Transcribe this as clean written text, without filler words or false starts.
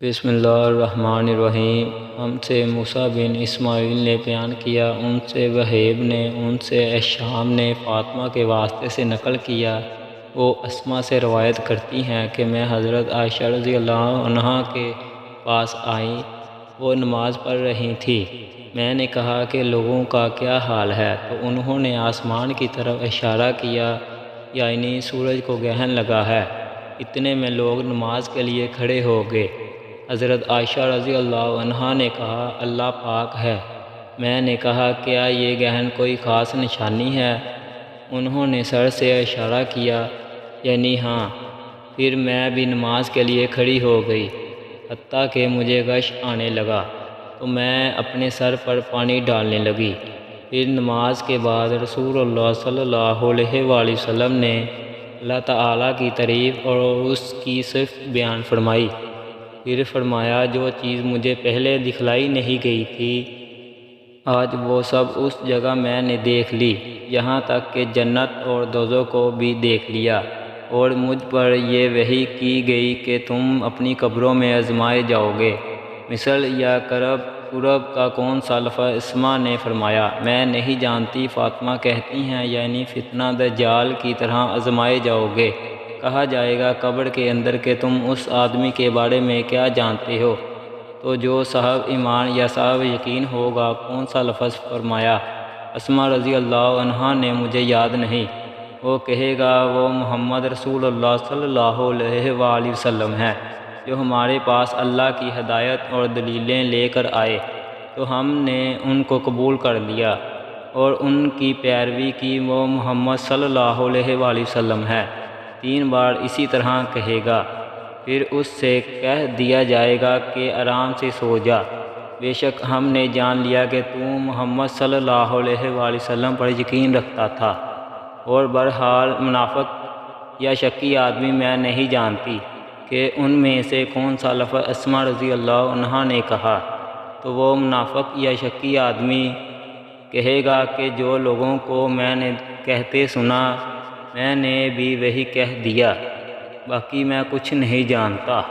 بسم اللہ الرحمن الرحیم۔ ہم سے موسیٰ بن اسماعیل نے بیان کیا، ان سے وہیب نے، ان سے شام نے فاطمہ کے واسطے سے نقل کیا۔ وہ اسما سے روایت کرتی ہیں کہ میں حضرت عائشہ رضی اللہ عنہا کے پاس آئی، وہ نماز پڑھ رہی تھی۔ میں نے کہا کہ لوگوں کا کیا حال ہے؟ تو انہوں نے آسمان کی طرف اشارہ کیا، یعنی سورج کو گرہن لگا ہے۔ اتنے میں لوگ نماز کے لیے کھڑے ہو گئے۔ حضرت عائشہ رضی اللہ عنہا نے کہا اللہ پاک ہے۔ میں نے کہا کیا یہ گرہن کوئی خاص نشانی ہے؟ انہوں نے سر سے اشارہ کیا، یعنی ہاں۔ پھر میں بھی نماز کے لیے کھڑی ہو گئی، حتیٰ کہ مجھے غش آنے لگا تو میں اپنے سر پر پانی ڈالنے لگی۔ پھر نماز کے بعد رسول اللہ صلی اللہ علیہ وآلہ وسلم نے اللہ تعالیٰ کی تعریف اور اس کی صفت بیان فرمائی۔ پھر فرمایا جو چیز مجھے پہلے دکھلائی نہیں گئی تھی، آج وہ سب اس جگہ میں نے دیکھ لی، یہاں تک کہ جنت اور دوزخ کو بھی دیکھ لیا۔ اور مجھ پر یہ وحی کی گئی کہ تم اپنی قبروں میں آزمائے جاؤ گے۔ مثل یا قرب کا کون سا لفظ؟ اسما نے فرمایا میں نہیں جانتی۔ فاطمہ کہتی ہیں یعنی فتنہ دجال کی طرح آزمائے جاؤ گے۔ کہا جائے گا قبر کے اندر کہ تم اس آدمی کے بارے میں کیا جانتے ہو؟ تو جو صاحب ایمان یا صاحب یقین ہوگا۔ کون سا لفظ؟ فرمایا اسما رضی اللہ عنہا نے مجھے یاد نہیں۔ وہ کہے گا وہ محمد رسول اللہ صلی اللہ علیہ وآلہ وسلم ہے، جو ہمارے پاس اللہ کی ہدایت اور دلیلیں لے کر آئے، تو ہم نے ان کو قبول کر لیا اور ان کی پیروی کی۔ وہ محمد صلی اللہ علیہ وآلہ وسلم ہے۔ 3 بار اسی طرح کہے گا۔ پھر اس سے کہہ دیا جائے گا کہ آرام سے سو جا، بے شک ہم نے جان لیا کہ تو محمد صلی اللہ علیہ وآلہ وسلم پر یقین رکھتا تھا۔ اور بہرحال منافق یا شکی آدمی میں نہیں جانتی کہ ان میں سے کون سا لفظ اسما رضی اللہ عنہا نے کہا۔ تو وہ منافق یا شکی آدمی کہے گا کہ جو لوگوں کو میں نے کہتے سنا، میں نے بھی وہی کہہ دیا، باقی میں کچھ نہیں جانتا۔